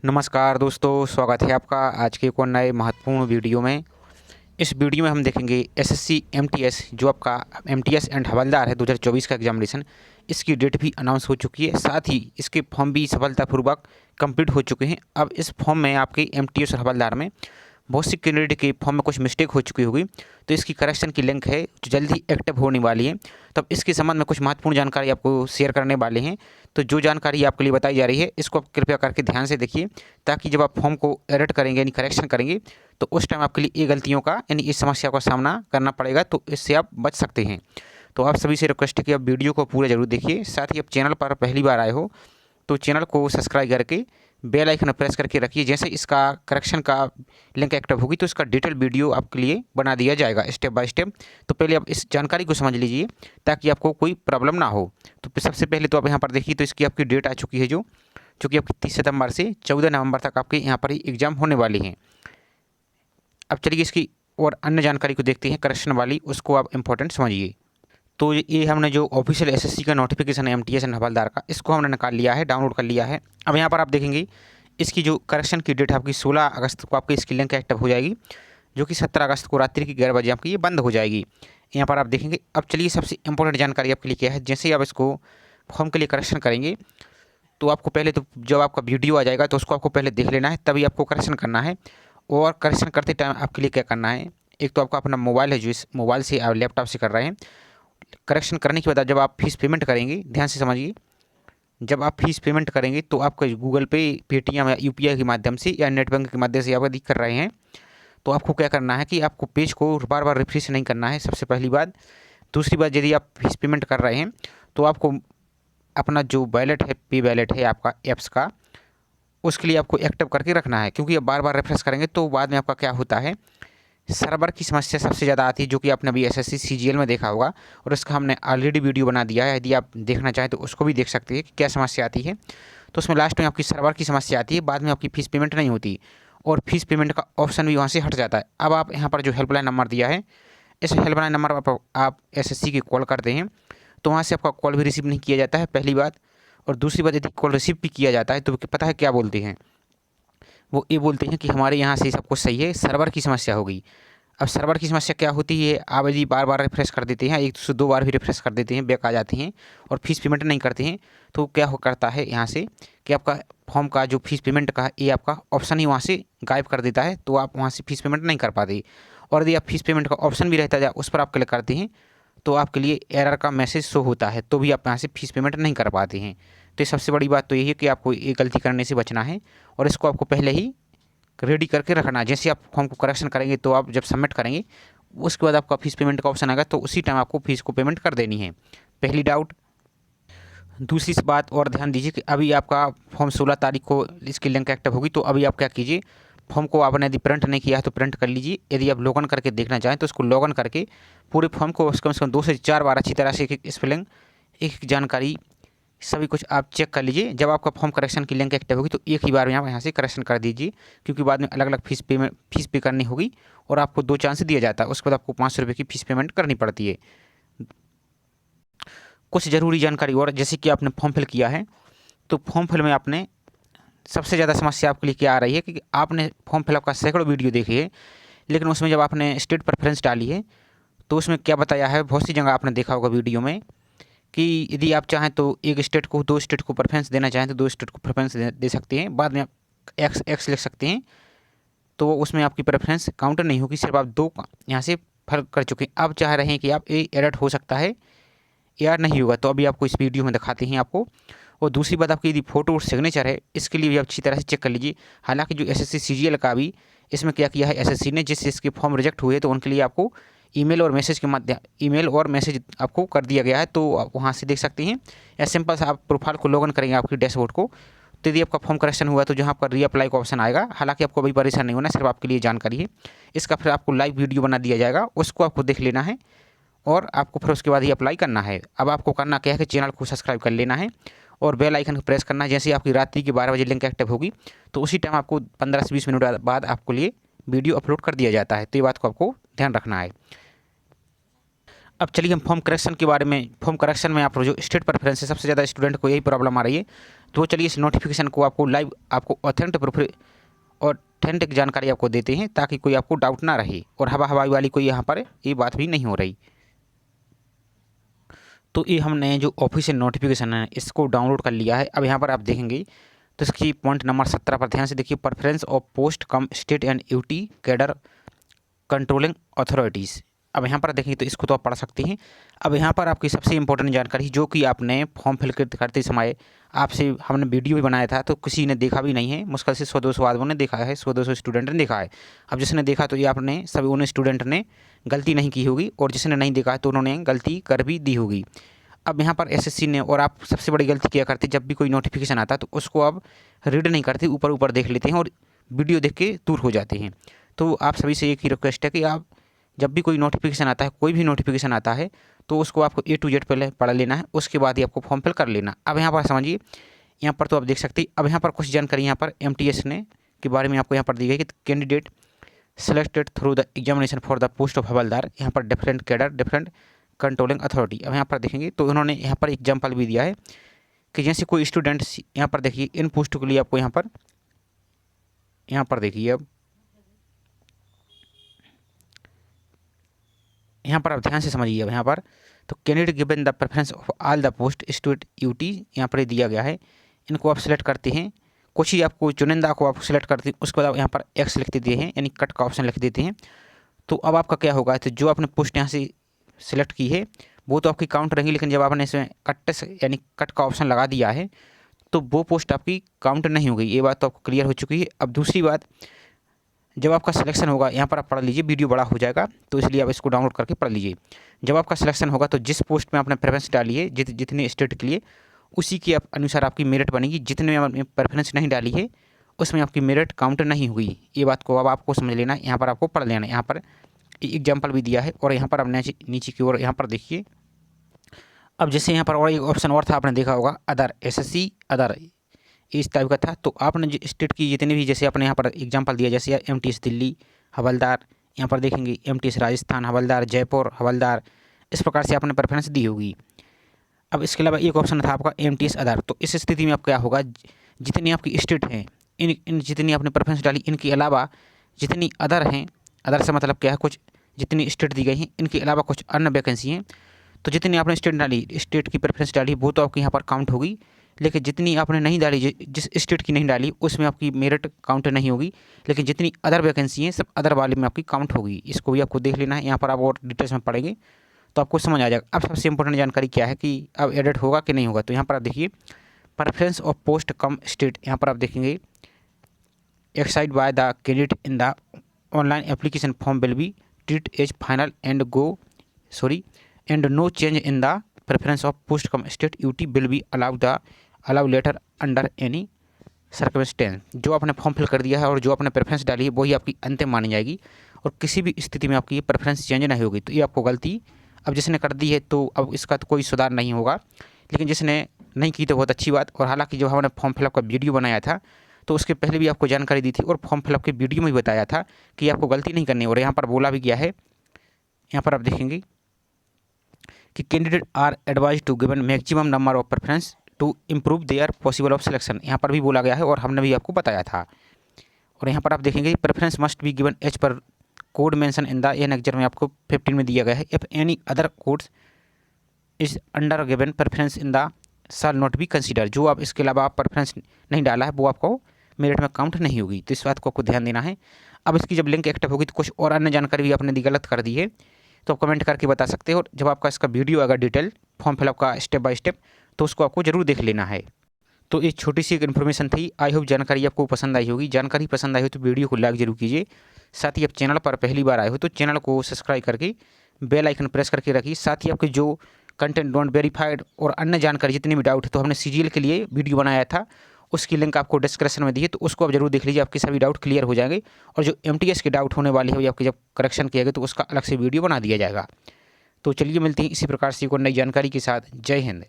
नमस्कार दोस्तों, स्वागत है आपका आज के एक और नए महत्वपूर्ण वीडियो में। इस वीडियो में हम देखेंगे एसएससी एमटीएस जो आपका एमटीएस एंड हवलदार है 2024 का एग्जामिनेशन। इसकी डेट भी अनाउंस हो चुकी है, साथ ही इसके फॉर्म भी सफलतापूर्वक कंप्लीट हो चुके हैं। अब इस फॉर्म में आपके एमटीएस और हवलदार में बहुत सी कैंडिडेट के फॉर्म में कुछ मिस्टेक हो चुकी होगी, तो इसकी करेक्शन की लिंक है जो जल्द ही एक्टिव होने वाली है। तो अब इसके संबंध में कुछ महत्वपूर्ण जानकारी आपको शेयर करने वाले हैं। तो जो जानकारी आपके लिए बताई जा रही है इसको आप कृपया करके ध्यान से देखिए, ताकि जब आप फॉर्म को एडिट करेंगे यानी करेक्शन करेंगे तो उस टाइम आपके लिए ये गलतियों का यानी इस समस्या का सामना करना पड़ेगा, तो इससे आप बच सकते हैं। तो आप सभी से रिक्वेस्ट है कि आप वीडियो को पूरा जरूर देखिए। साथ ही आप चैनल पर पहली बार आए हो तो चैनल को सब्सक्राइब करके बेल आइकन प्रेस करके रखिए। जैसे इसका करेक्शन का लिंक एक्टिव होगी तो इसका डिटेल वीडियो आपके लिए बना दिया जाएगा स्टेप बाय स्टेप। तो पहले आप इस जानकारी को समझ लीजिए ताकि आपको कोई प्रॉब्लम ना हो। तो सबसे पहले तो आप यहाँ पर देखिए, तो इसकी आपकी डेट आ चुकी है जो कि आपकी 30 सितंबर से 14 नवंबर तक आपके यहाँ पर ही एग्ज़ाम होने वाली हैं। अब चलिए इसकी और अन्य जानकारी को देखते हैं करेक्शन वाली, उसको आप इम्पोर्टेंट समझिए। तो ये हमने जो ऑफिशियल एसएससी का नोटिफिकेशन है एमटीएस एंड हवलदार का, इसको हमने निकाल लिया है, डाउनलोड कर लिया है। अब यहाँ पर आप देखेंगे इसकी जो करेक्शन की डेट है आपकी 16 अगस्त को आपकी इसकी लिंक एक्टिव हो जाएगी, जो कि 17 अगस्त को रात्रि की 11 बजे आपकी ये बंद हो जाएगी। यहाँ पर आप देखेंगे। अब चलिए सबसे इंपॉर्टेंट जानकारी आपके लिए क्या है। जैसे ही आप इसको फॉर्म के लिए करेक्शन करेंगे तो आपको पहले तो जब आपका वीडियो आ जाएगा तो उसको आपको पहले देख लेना है, तभी आपको करेक्शन करना है। और करेक्शन करते टाइम आपके लिए क्या करना है, एक तो आपका अपना मोबाइल है जो इस मोबाइल से आप लैपटॉप से कर रहे हैं। करेक्शन करने के बाद जब आप फीस पेमेंट करेंगे, ध्यान से समझिए, जब आप फीस पेमेंट करेंगे तो आपका गूगल पे, पेटीएम या यूपीआई के माध्यम से या नेट बैंकिंग के माध्यम से आप यदि कर रहे हैं तो आपको क्या करना है कि आपको पेज को बार बार रिफ्रेश नहीं करना है, सबसे पहली बात। दूसरी बात, यदि आप फीस पेमेंट कर रहे हैं तो आपको अपना जो वैलेट है, पे वैलेट है आपका ऐप्स का, उसके लिए आपको एक्टिव करके रखना है, क्योंकि आप बार बार रिफ्रेश करेंगे तो बाद में आपका क्या होता है, सर्वर की समस्या सबसे ज़्यादा आती है, जो कि आपने अभी एसएससी सीजीएल में देखा होगा और उसका हमने ऑलरेडी वीडियो बना दिया है। यदि आप देखना चाहें तो उसको भी देख सकते हैं कि क्या समस्या आती है। तो उसमें लास्ट में आपकी सर्वर की समस्या आती है, बाद में आपकी फ़ीस पेमेंट नहीं होती और फीस पेमेंट का ऑप्शन भी वहाँ से हट जाता है। अब आप यहाँ पर जो हेल्पलाइन नंबर दिया है, इस हेल्पलाइन नंबर पर आप एसएससी की कॉल करते हैं तो वहाँ से आपका कॉल भी रिसीव नहीं किया जाता है, पहली बात। और दूसरी बात, यदि कॉल रिसीव भी किया जाता है तो पता है क्या बोलते हैं, वो ये बोलते हैं कि हमारे यहाँ से सब कुछ सही है, सर्वर की समस्या हो गई। अब सर्वर की समस्या क्या होती है, आप यदि बार बार रिफ्रेश कर देते हैं, एक से दो बार भी रिफ्रेश कर देते हैं, बैक आ जाते हैं और फीस पेमेंट नहीं करते हैं, तो क्या हो करता है यहाँ से कि आपका फॉर्म का जो फीस पेमेंट का ये आपका ऑप्शन ही वहाँ से गायब कर देता है, तो आप वहाँ से फीस पेमेंट नहीं कर पाते। और यदि आप फीस पेमेंट का ऑप्शन भी रहता है उस पर आप क्लिक करते हैं तो आपके लिए एरर का मैसेज शो होता है, तो भी आप यहाँ से फीस पेमेंट नहीं कर पाते हैं। तो ये सबसे बड़ी बात तो यही है कि आपको ये गलती करने से बचना है और इसको आपको पहले ही रेडी करके रखना है। जैसे आप फॉर्म को करेक्शन करेंगे तो आप जब सबमिट करेंगे उसके बाद आपका फीस पेमेंट का ऑप्शन आएगा, तो उसी टाइम आपको फीस को पेमेंट कर देनी है, पहली डाउट। दूसरी बात और ध्यान दीजिए कि अभी आपका फॉर्म 16 तारीख को इसकी लिंक एक्टिव होगी, तो अभी आप क्या कीजिए, फॉर्म को आपने यदि प्रिंट नहीं किया है तो प्रिंट कर लीजिए। यदि आप लॉगिन करके देखना चाहें तो उसको लॉगिन करके पूरे फॉर्म को कम से कम 2 से 4 बार अच्छी तरह से एक स्पेलिंग, एक जानकारी, सभी कुछ आप चेक कर लीजिए। जब आपका फॉर्म करेक्शन की लिंक एक्टिव होगी तो एक ही बार में आप यहाँ से करेक्शन कर दीजिए, क्योंकि बाद में अलग अलग फीस पे करनी होगी और आपको 2 चांस दिया जाता है, उसके बाद आपको 500 रुपये की फीस पेमेंट करनी पड़ती है। कुछ ज़रूरी जानकारी और, जैसे कि आपने फॉर्म फिल किया है तो फॉर्म फिल में आपने सबसे ज़्यादा समस्या आपके लिए क्या आ रही है कि आपने फॉर्म फिलअप का सैकड़ों वीडियो देखी है, लेकिन उसमें जब आपने स्टेट प्रेफरेंस डाली है तो उसमें क्या बताया है, बहुत सी जगह आपने देखा होगा वीडियो में कि यदि आप चाहें तो एक स्टेट को, 2 स्टेट को प्रेफरेंस देना चाहें तो 2 स्टेट को प्रेफरेंस दे सकते हैं, बाद में आप एक्स लिख सकते हैं, तो उसमें आपकी प्रेफरेंस काउंट नहीं होगी, सिर्फ आप 2 यहाँ से फर्क कर चुके हैं। अब चाह रहे हैं कि आप ये एडिट हो सकता है या नहीं होगा, तो अभी आपको इस वीडियो में दिखाते हैं आपको। और दूसरी बात, आपकी यदि फ़ोटो और सिग्नेचर है इसके लिए भी आप अच्छी तरह से चेक कर लीजिए। हालांकि जो एसएससी सीजीएल का भी इसमें क्या किया है एसएससी ने, जिस इसके फॉर्म रिजेक्ट हुए तो उनके लिए आपको ईमेल और मैसेज आपको कर दिया गया है, तो आप वहाँ से देख सकते हैं। या सिंपल सा आप प्रोफाइल को लॉगिन करेंगे आपकी डैशबोर्ड को, तो यदि आपका फॉर्म करेक्शन हुआ तो जहाँ आपका रीअप्लाई का ऑप्शन आएगा, हालांकि आपको अभी परेशान नहीं होना, सिर्फ आपके लिए जानकारी है। इसका फिर आपको लाइव वीडियो बना दिया जाएगा, उसको आपको देख लेना है और आपको फिर उसके बाद ही अप्लाई करना है। अब आपको करना क्या है कि चैनल को सब्सक्राइब कर लेना है और बेल आइकन को प्रेस करना है। जैसे आपकी रात्रि के 12 बजे लिंक एक्टिव होगी तो उसी टाइम आपको 15 से 20 मिनट बाद आपको लिए वीडियो अपलोड कर दिया जाता है, तो ये बात को आपको ध्यान रखना है। अब चलिए हम फॉर्म करेक्शन के बारे में। फॉर्म करेक्शन में आप जो स्टेट प्रेफरेंस है, सबसे ज़्यादा स्टूडेंट को यही प्रॉब्लम आ रही है, तो चलिए इस नोटिफिकेशन को आपको लाइव आपको ऑथेंटिक जानकारी आपको देते हैं ताकि कोई आपको डाउट ना रहे और हवाई वाली कोई यहाँ पर ये बात भी नहीं हो रही। तो ये हमने जो ऑफिशियल नोटिफिकेशन है इसको डाउनलोड कर लिया है। अब यहाँ पर आप देखेंगे तो इसकी पॉइंट नंबर 17 पर ध्यान से देखिए, preference of post cum state and UT cadre controlling authorities. अब यहाँ पर देखेंगे तो इसको तो आप पढ़ सकते हैं। अब यहाँ पर आपकी सबसे इंपॉर्टेंट जानकारी जो कि आपने फॉर्म फिल करते समय आपसे हमने वीडियो भी बनाया था तो किसी ने देखा भी नहीं है, मुश्किल से 100-200 आदमियों ने देखा है, 100-200 स्टूडेंट ने देखा है। अब जिसने देखा तो ये आपने सभी उन स्टूडेंट ने गलती नहीं की होगी और जिसने नहीं देखा तो उन्होंने गलती कर भी दी होगी। अब यहाँ पर एसएससी ने, और आप सबसे बड़ी गलती क्या करते, जब भी कोई नोटिफिकेशन आता तो उसको आप रीड नहीं करते, ऊपर ऊपर देख लेते हैं और वीडियो देख के दूर हो जाते हैं। तो आप सभी से एक ही रिक्वेस्ट है कि आप जब भी कोई नोटिफिकेशन आता है, कोई भी नोटिफिकेशन आता है तो उसको आपको A to Z पहले पढ़ लेना है, उसके बाद ही आपको फॉर्म फिल कर लेना। अब यहाँ पर समझिए, यहाँ पर तो आप देख सकते हैं। अब यहाँ पर कुछ जानकारी यहाँ पर MTS ने के बारे में आपको यहाँ पर दी गई कि candidate selected through the examination for the post of हवलदार, यहाँ पर different cadre different controlling authority. अब यहाँ पर देखेंगे तो उन्होंने यहाँ पर एग्जाम्पल भी दिया है कि जैसे कोई स्टूडेंट्स, यहाँ पर देखिए इन पोस्टों के लिए आपको यहाँ पर देखिए, अब यहाँ पर आप ध्यान से समझिए। अब यहाँ पर तो candidate given the preference of all the post state UT यहाँ पर दिया गया है, इनको आप सिलेक्ट करते हैं। कुछ ही आपको चुनिंदा को आप सिलेक्ट करते हैं, उसके बाद आप यहाँ पर एक्स लिख देते हैं, यानी कट का ऑप्शन लिख देते हैं। तो अब आपका क्या होगा, तो जो आपने पोस्ट यहाँ से सिलेक्ट की है वो तो आपकी काउंट रहेंगी, लेकिन जब आपने इसमें यानी कट का ऑप्शन लगा दिया है तो वो पोस्ट आपकी काउंट नहीं होगी। ये बात तो आपको क्लियर हो चुकी है। अब दूसरी बात, जब आपका सिलेक्शन होगा, यहाँ पर आप पढ़ लीजिए, वीडियो बड़ा हो जाएगा तो इसलिए आप इसको डाउनलोड करके पढ़ लीजिए। जब आपका सिलेक्शन होगा तो जिस पोस्ट में आपने प्रेफरेंस डाली है जितने स्टेट के लिए, उसी के अनुसार आपकी मेरिट बनेगी। जितने में आपने प्रेफरेंस नहीं डाली है उसमें आपकी मेरिट काउंट नहीं होगी। ये बात को अब आपको समझ लेना, यहाँ पर आपको पढ़ लेना। यहाँ पर एग्जाम्पल भी दिया है और यहाँ पर आप नीचे की ओर यहाँ पर देखिए। अब जैसे यहाँ पर और एक ऑप्शन और था, आपने देखा होगा अदर, SSC अदर, इस टाइप का था। तो आपने स्टेट की जितने भी, जैसे आपने यहाँ पर एग्जांपल दिया, जैसे MTS दिल्ली हवलदार, यहाँ पर देखेंगे MTS राजस्थान हवलदार, जयपुर हवलदार, इस प्रकार से आपने प्रेफरेंस दी होगी। अब इसके अलावा एक ऑप्शन था आपका MTS अदर। तो इस स्थिति में आप क्या होगा, जितनी आपकी स्टेट हैं इन जितनी आपने प्रेफरेंस डाली, इनके अलावा जितनी अदर हैं, अदर से मतलब क्या है, कुछ जितनी स्टेट दी गई हैं इनके अलावा कुछ अन्य वैकेंसी हैं, तो जितनी आपने स्टेट की प्रेफरेंस डाली वो तो आपकी यहाँ पर काउंट होगी। लेकिन जितनी आपने नहीं डाली, जिस स्टेट की नहीं डाली उसमें आपकी मेरिट काउंट नहीं होगी। लेकिन जितनी अदर वैकेंसी हैं सब अदर वाले में आपकी काउंट होगी। इसको भी आपको देख लेना है, यहाँ पर आप और डिटेल्स में पढ़ेंगे तो आपको समझ आ जाएगा। अब सबसे इंपॉर्टेंट जानकारी क्या है कि अब एडिट होगा कि नहीं होगा। तो यहाँ पर आप देखिए preference of post cum state, यहाँ पर आप देखेंगे exercised by the candidate in the online application form will be treat as final and no change in the preference of post cum state UT will be allow later under any circumstance. जो आपने form fill कर दिया है और जो आपने preference डाली है वही आपकी अंतिम मानी जाएगी और किसी भी स्थिति में आपकी प्रेफरेंस चेंज नहीं होगी। तो ये आपको गलती अब जिसने कर दी है तो अब इसका तो कोई सुधार नहीं होगा, लेकिन जिसने नहीं की तो बहुत अच्छी बात। और हालांकि जब हमने फॉर्म फिलअप का वीडियो बनाया था तो उसके पहले भी आपको जानकारी दी थी और फॉर्म फिलअप के वीडियो में भी बताया था कि आपको गलती नहीं करनी। और यहाँ पर बोला भी गया है, यहाँ पर आप देखेंगे कि candidate are advise to given maximum number of preference to improve their possible of selection, यहाँ पर भी बोला गया है और हमने भी आपको बताया था। और यहाँ पर आप देखेंगे preference must be given as per code mention in the annexure में आपको 15 में दिया गया है। If any other codes is under given preference in the shall not be consider. जो आप इसके अलावा आप प्रेफरेंस नहीं डाला है वो आपको मेरिट में काउंट नहीं होगी। तो इस बात को आपको ध्यान देना है। अब इसकी जब लिंक एक्टिव होगी तो कुछ और अन्य जानकारी भी आपने गलत कर दी है तो आप कमेंट करके बता सकते हो। और जब आपका इसका वीडियो आएगा डिटेल फॉर्म फिलअप का स्टेप बाय स्टेप तो उसको आपको जरूर देख लेना है। तो ये छोटी सी एक इन्फॉर्मेशन थी। आई होप जानकारी आपको पसंद आई होगी। जानकारी पसंद आई हो तो वीडियो को लाइक जरूर कीजिए। साथ ही आप चैनल पर पहली बार आए हो तो चैनल को सब्सक्राइब करके बेल आइकन प्रेस करके रखिए। साथ ही आपके जो कंटेंट डोंट वेरीफाइड और अन्य जानकारी जितनी भी डाउट है तो हमने CGL के लिए वीडियो बनाया था, उसकी लिंक आपको डिस्क्रिप्शन में दी है तो उसको आप जरूर देख लीजिए, आपके सभी डाउट क्लियर हो जाएंगे। और जो MTS के डाउट होने वाले हैं आपके जब करेक्शन किया गया तो उसका अलग से वीडियो बना दिया जाएगा। तो चलिए मिलते हैं इसी प्रकार से एक और नई जानकारी के साथ। जय हिंद।